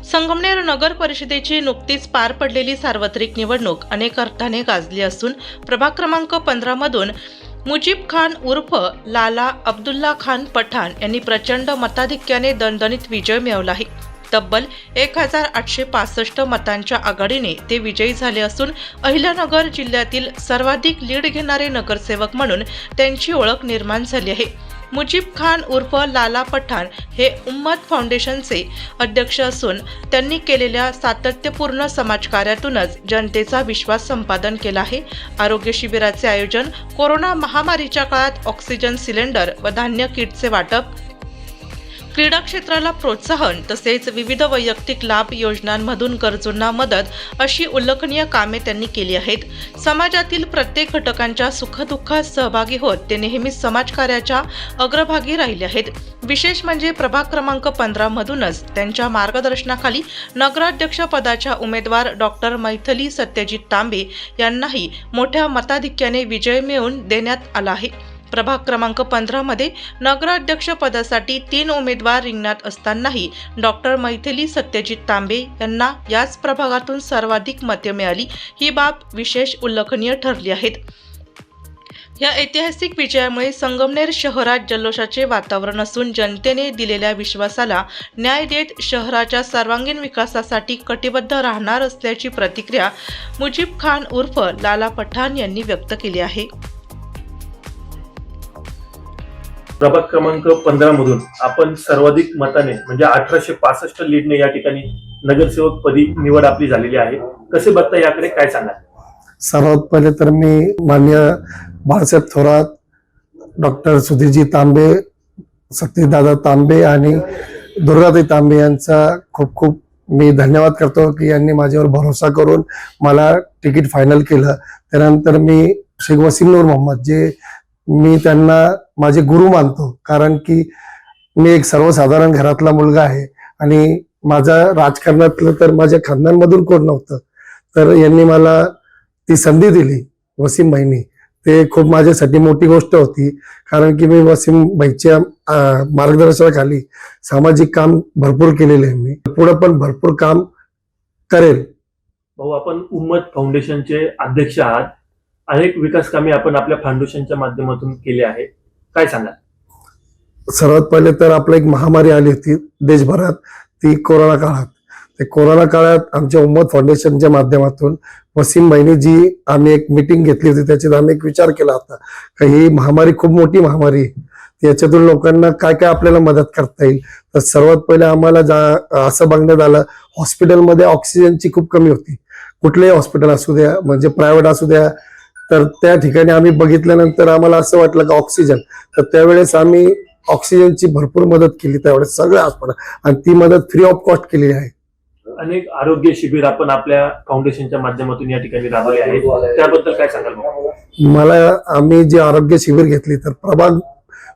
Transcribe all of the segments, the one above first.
संगमनेर नगर परिषदेची नुकतीच पार पडलेली सार्वत्रिक निवडणूक अनेक अर्थाने गाजली असून प्रभाग क्रमांक 15 मधून मुजीब खान उर्फ लाला अब्दुल्ला खान पठाण यांनी प्रचंड मताधिक्याने दणदणीत विजय मिळवला आहे। तब्बल 1865 मतांच्या आघाडीने ते विजयी झाले असून अहिल्यानगर जिल्ह्यातील सर्वाधिक लीड घेणारे नगरसेवक म्हणून त्यांची ओळख निर्माण झाली आहे। मुजीब खान उर्फ लाला पठाण हे उम्मत फाउंडेशनचे अध्यक्ष असून त्यांनी केलेल्या सातत्यपूर्ण समाजकार्यातूनच जनतेचा विश्वास संपादन केला आहे। आरोग्य शिबिराचे आयोजन, कोरोना महामारीच्या काळात ऑक्सिजन सिलेंडर व धान्य किटचे वाटप, क्रीडा क्षेत्राला प्रोत्साहन तसेच विविध वैयक्तिक लाभ योजनांमधून गरजूंना मदत अशी उल्लेखनीय कामे त्यांनी केली आहेत। समाजातील प्रत्येक घटकांच्या सुखदुःखात सहभागी होत ते नेहमीच समाजकार्याच्या अग्रभागी राहिले आहेत। विशेष म्हणजे प्रभाग क्रमांक 15 मधूनच त्यांच्या मार्गदर्शनाखाली नगराध्यक्ष पदाच्या उमेदवार डॉक्टर मैथिली सत्यजित तांबे यांनाही मोठ्या मताधिक्याने विजय मिळवून देण्यात आला आहे। प्रभाग क्रमांक 15 मध्ये नगराध्यक्ष पदासाठी 3 उमेदवार रिंगणात असतानाही डॉक्टर मैथिली सत्यजित तांबे यांना याच प्रभागातून सर्वाधिक मते मिळाली, ही बाब विशेष उल्लेखनीय ठरली आहे। या ऐतिहासिक विजयामुळे संगमनेर शहरात जल्लोषाचे वातावरण असून जनतेने दिलेल्या विश्वासाला न्याय देत शहराच्या सर्वांगीण विकासासाठी कटिबद्ध राहणार असल्याची प्रतिक्रिया मुजीब खान उर्फ लाला पठाण यांनी व्यक्त केली आहे। प्रभाग क्रमांक 15 मधून आपण सर्वाधिक मताने म्हणजे 1865 लीडने या ठिकाणी नगरसेवक पदी निवड आपली झालेली आहे। कसे बघता, याकडे काय सांगाल? सर्वात पहिले तर मी माननीय बाळासाहेब थोरात, डॉक्टर सुधीरजी तांबे, सतीदादा तांबे आणि दुर्गाताई तांबे यांचा खूप खूप मी धन्यवाद करतो की यांनी माझ्यावर भरोसा करून मला तिकीट फायनल केलं। त्यानंतर मी शेख वसीम नूर मोहम्मद, जे मी त्यांना माझे गुरु मानतो, कारण की मी एक सर्वसाधारण घरातला मुलगा आहे आणि माझा राजकारणातलं तर माझ्या खानदानमधून कोण नव्हतं, तर यांनी मला ती संधी दिली वसीम भाईंनी, ते खूप माझ्यासाठी मोठी गोष्ट होती। कारण की मी वसीम भाईच्या मार्गदर्शनाखाली सामाजिक काम भरपूर केलेले आहे, मी पुढे पण भरपूर काम करेल। भाऊ, आपण उम्मत फाउंडेशनचे अध्यक्ष आहात, अनेक विकास कामे आपण आपल्या फाउंडेशनच्या माध्यमातून केले आहे, काय सांगाल? सर्वात पहिले तर आपला एक महामारी आली होती देशभरात, ती कोरोना काळात। ते कोरोना काळात आमच्या उम्मत फाउंडेशनच्या माध्यमातून वसीम भाईनी जी आम्ही एक मीटिंग घेतली होती, त्याच्यात आम्ही एक विचार केला होता की ही महामारी खूप मोठी महामारी आहे, याच्यातून लोकांना काय काय आपल्याला मदत करता येईल। तर सर्वात पहिले आम्हाला असं बघण्यात आलं, हॉस्पिटलमध्ये ऑक्सिजनची खूप कमी होती, कुठलेही हॉस्पिटल असू द्या, म्हणजे प्रायव्हेट असू द्या, तर त्या ठिकाणी आम्ही बघितल्यानंतर आम्हाला असं वाटलं की ऑक्सिजन, तर त्यावेळेस आम्ही ऑक्सिजनची भरपूर मदत केली त्यावेळेस सगळ्या हॉस्पिटल, आणि ती मदत फ्री ऑफ कॉस्ट केलेली आहे। अनेक आरोग्य शिबिर आपण आपल्या फाउंडेशनच्या माध्यमातून या ठिकाणी राबवले आहेत, त्याबद्दल काय सांगाल? आम्ही जे आरोग्य शिबिर घेतली, तर प्रभाग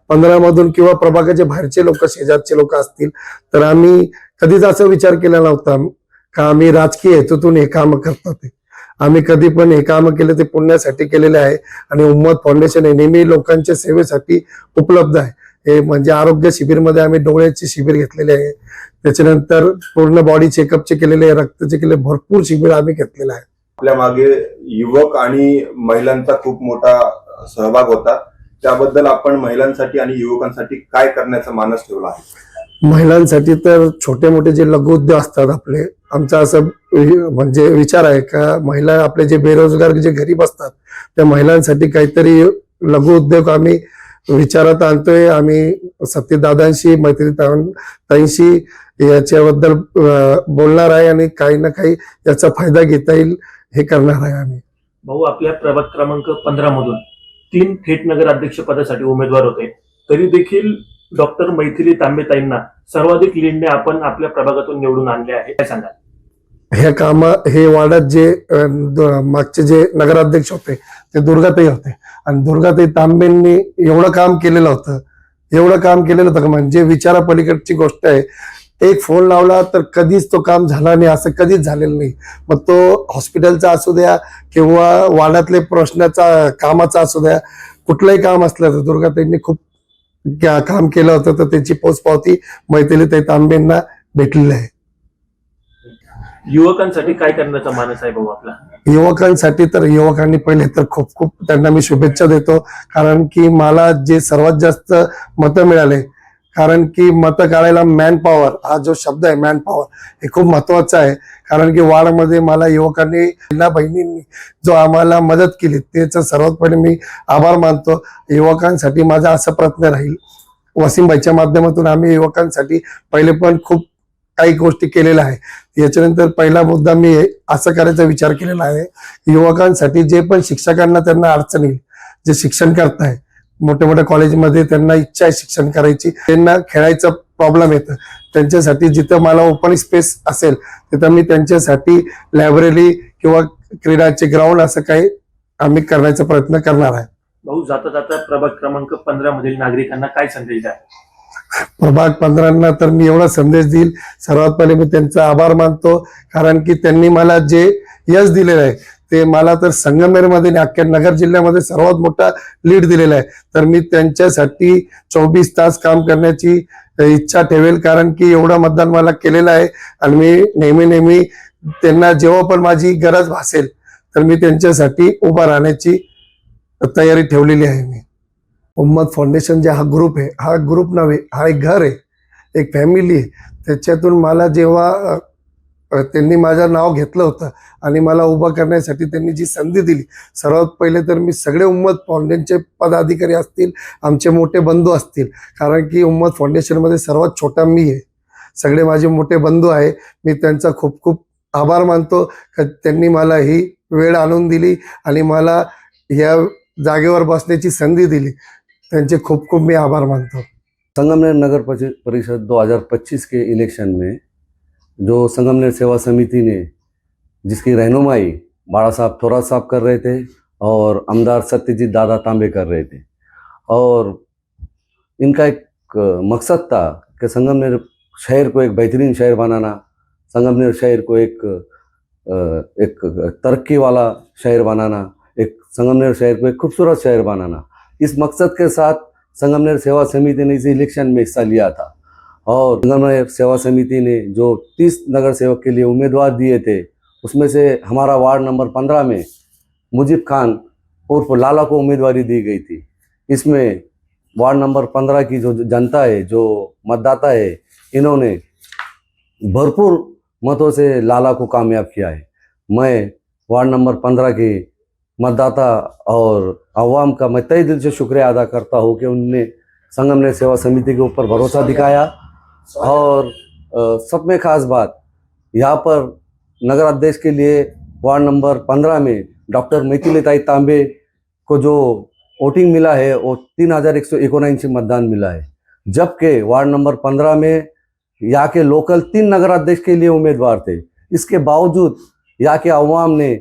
15 मधून किंवा प्रभागाच्या बाहेरचे लोक, शेजारचे लोक असतील, तर आम्ही कधीच असा विचार केला नव्हता का आम्ही राजकीय हेतूतून हे काम करतात। आम्ही कधी पण हे काम केले ते पुण्यासाठी केलेले आहे आणि उम्मत फाउंडेशन हे नेहमी लोकांच्या सेवेसाठी उपलब्ध आहे। हे म्हणजे आरोग्य शिबिर मध्ये आम्ही डोळ्याचे शिबिर घेतलेले आहे, त्याच्यानंतर पूर्ण बॉडी चेकअपचे केलेले, रक्ताचे केले, भरपूर शिबिर आम्ही घेतलेले आहे। आपल्या मागे युवक आणि महिलांचा खूप मोठा सहभाग होता, त्याबद्दल आपण महिलांसाठी आणि युवकांसाठी काय करण्याचा मानस ठेवला आहे? महिलांसाठी तर छोटे मोठे जे लघु उद्योग असतात आपले, आमचा असं म्हणजे विचार आहे का महिला आपले जे बेरोजगार जे गरीब असतात त्या महिलांसाठी काहीतरी लघु उद्योग आम्ही विचारात आणतोय। आम्ही सत्यदादांशी, मैथिली ताईंशी याच्याबद्दल बोलणार आहे आणि काही ना काही याचा फायदा घेता येईल हे करणार आहे आम्ही। भाऊ, आपल्या प्रभाग क्रमांक 15 मधून 3 थेट नगराध्यक्ष पदासाठी उमेदवार होते, तरी देखील डॉक्टर मैथिली तांबे ताईंना सर्वाधिक लीडने आपण आपल्या प्रभागातून निवडून आणले आहे, काय सांगाल? हे वार्डात जे मागचे जे नगराध्यक्ष होते ते दुर्गाताई होते, आणि दुर्गाताई तांबेंनी एवढं काम केलेलं होतं म्हणजे विचारा पलीकडची गोष्ट आहे। एक फोन लावला तर कधीच तो काम झाला नाही, असं कधीच झालेलं नाही। मग तो हॉस्पिटलचा असू द्या किंवा वार्डातले प्रश्नाचा कामाचा असू द्या, कुठलंही काम असलं तर दुर्गाताईंनी खूप काम केलं होतं, तर त्याची पोचपावती मैथिलीताई तांबेंना भेटलेली आहे। युवकांसाठी काय करण्याचा मानस आहे भाऊ आपला? युवकांसाठी तर युवकांनी पहिले तर खूप खूप त्यांना मी शुभेच्छा देतो, कारण की मला जे सर्वात जास्त मतं मिळाले, कारण की मतं काढायला मॅन पॉवर हा जो शब्द आहे मॅन पॉवर हे खूप महत्वाचा आहे. कारण की वार्डमध्ये मला युवकांनी बहिणींनी जो आम्हाला मदत केली त्याचा सर्वात पहिले मी आभार मानतो. युवकांसाठी माझा असा प्रयत्न राहील, वसीमभाईच्या माध्यमातून आम्ही युवकांसाठी पहिले पण खूप काही गोष्टी केलेल्या आहे. याच्यानंतर पहिला मुद्दा मी असं करायचा विचार केलेला आहे, युवकांसाठी जे पण शिक्षकांना त्यांना अडचण येईल, जे शिक्षण करताय मोठ्या मोठ्या कॉलेजमध्ये त्यांना इच्छा आहे शिक्षण करायची, त्यांना खेळायचा प्रॉब्लेम येतं, त्यांच्यासाठी जिथं मला ओपन स्पेस असेल तिथं मी त्यांच्यासाठी लायब्ररी किंवा क्रीडाचे ग्राउंड असं काही आम्ही करण्याचा प्रयत्न करणार आहे. भाऊ, जाता जाता प्रभाग क्रमांक 15 मधील नागरिकांना काय संदेश द्या? प्रभाग 15 तर मी एवढा संदेश देईल, सर्वात पहिले मी त्यांचा आभार मानतो, कारण की त्यांनी मला जे यश दिलेलं आहे ते मला तर संगमनेरमध्ये आणि अख्ख्या नगर जिल्ह्यामध्ये सर्वात मोठा लीड दिलेला आहे. तर मी त्यांच्यासाठी 24 तास काम करण्याची इच्छा ठेवेल, कारण की एवढं मतदान मला केलेलं आहे आणि मी नेहमी नेहमी त्यांना जेव्हा पण माझी गरज भासेल तर मी त्यांच्यासाठी उभा राहण्याची तयारी ठेवलेली आहे. मी उम्मत फाउंडेशन जे हा ग्रुप आहे, हा ग्रुप नव्हे, हा एक घर आहे, एक फॅमिली आहे. त्याच्यातून मला जेव्हा त्यांनी माझं नाव घेतलं होतं आणि मला उभं करण्यासाठी त्यांनी जी संधी दिली, सर्वात पहिले तर मी सगळे उम्मत फाउंडेशनचे पदाधिकारी असतील, आमचे मोठे बंधू असतील, कारण की उम्मत फाउंडेशनमध्ये सर्वात छोटा मी आहे, सगळे माझे मोठे बंधू आहे, मी त्यांचा खूप खूप आभार मानतो की त्यांनी मला ही वेळ आणून दिली आणि मला या जागेवर बसण्याची संधी दिली. त्यांचे खूप खूप मैं आभार मानता हूँ। संगमनेर नगर परिषद 2025 के इलेक्शन में जो संगमनेर सेवा समिति ने जिसकी रहनुमाई बाड़ा साहब थोरात साहब कर रहे थे और आमदार सत्यजीत दादा तांबे कर रहे थे, और इनका एक मकसद था कि संगमनेर शहर को एक बेहतरीन शहर बनाना, संगमनेर शहर को एक तरक्की वाला शहर बनाना, एक संगमनेर शहर को एक खूबसूरत शहर बनाना। इस मकसद के साथ संगमनेर सेवा समिति ने इस इलेक्शन में हिस्सा लिया था, और संगमनेर सेवा समिति ने जो 30 नगर सेवक के लिए उम्मीदवार दिए थे, उसमें से हमारा वार्ड नंबर 15 में मुजीब खान उर्फ लाला को उम्मीदवारी दी गई थी। इसमें वार्ड नंबर 15 की जो जनता है, जो मतदाता है, इन्होंने भरपूर मतों से लाला को कामयाब किया है। मैं वार्ड नंबर 15 के मतदाता और अवाम का मैं तहे दिल से शुक्रिया अदा करता हूँ कि उनने संगमनेर सेवा समिति के ऊपर भरोसा दिखाया। और सब में खास बात, यहाँ पर नगर अध्यक्ष के लिए वार्ड नंबर 15 में डॉक्टर मैथिली तांबे को जो वोटिंग मिला है वो 3179 मतदान मिला है, जबकि वार्ड नंबर 15 में यहाँ के लोकल 3 नगर अध्यक्ष के लिए उम्मीदवार थे। इसके बावजूद यहाँ के अवाम ने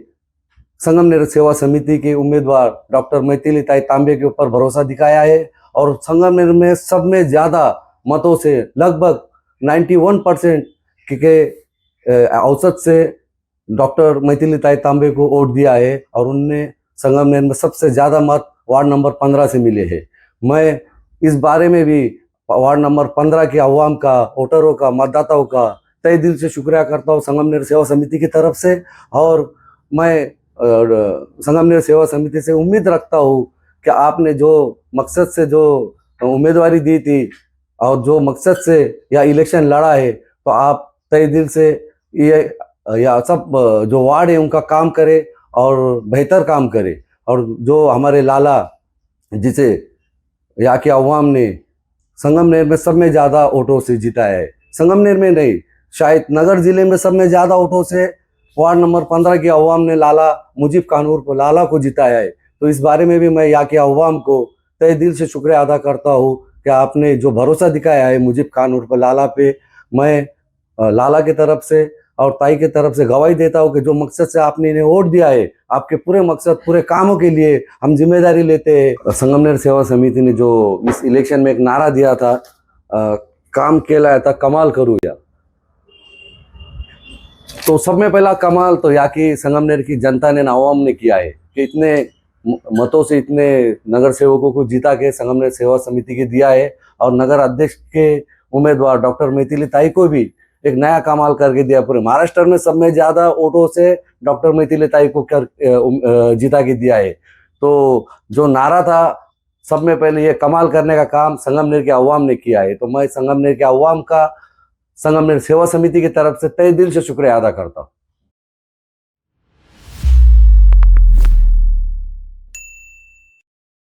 संगमनेर सेवा समिति के उम्मीदवार डॉक्टर मैथिली तांबे के ऊपर भरोसा दिखाया है, और संगमनेर में सब में ज़्यादा मतों से लगभग 91% के औसत से डॉक्टर मैथिली तांबे को वोट दिया है, और उनने संगमनेर में सबसे ज़्यादा मत वार्ड नंबर 15 से मिले हैं। मैं इस बारे में भी वार्ड नंबर 15 के अवाम का, वोटरों का, मतदाताओं का तहे दिल से शुक्रिया करता हूँ संगमनेर सेवा समिति की तरफ से। और मैं संगमनेर सेवा समिति से उम्मीद रखता हूँ कि आपने जो मकसद से जो उम्मीदवारी दी थी और जो मकसद से यह इलेक्शन लड़ा है, तो आप तहे दिल से ये या सब जो वार्ड है उनका काम करे और बेहतर काम करे, और जो हमारे लाला जिसे यहाँ के अवाम ने संगमनेर में सब में ज़्यादा वोटों से जिताया है, संगमनेर में नहीं शायद नगर जिले में सब में ज़्यादा वोटों से वार्ड नंबर 15 के अवाम ने लाला मुजीब खान उर्फ लाला को जिताया है। तो इस बारे में भी मैं यहाँ के अवाम को तहे दिल से शुक्रिया अदा करता हूँ कि आपने जो भरोसा दिखाया है मुजीब खान उर्फ लाला पे। मैं लाला की तरफ से और ताई की तरफ से गवाही देता हूँ कि जो मकसद से आपने इन्हें वोट दिया है, आपके पूरे मकसद, पूरे कामों के लिए हम जिम्मेदारी लेते हैं। संगमनेर सेवा समिति ने जो इस इलेक्शन में एक नारा दिया था, काम केला था कमाल करूया, तो सब में पहला कमाल तो यहाँ की संगमनेर की जनता ने, अवाम ने किया है कि इतने मतों से इतने नगर सेवकों को जीता के संगमनेर सेवा समिति के दिया है, और नगर अध्यक्ष के उम्मीदवार डॉक्टर मैथिली ताई को भी एक नया कमाल करके दिया। पूरे महाराष्ट्र में सब में ज्यादा वोटों से डॉक्टर मैथिली ताई को जीता के दिया है। तो जो नारा था सब में पहले ये कमाल करने का काम संगमनेर के अवाम ने किया है। तो मैं संगमनेर के अवाम का संगमनेर सेवा समिति की तरफ से तहे दिल से शुक्रिया अदा करता हूँ।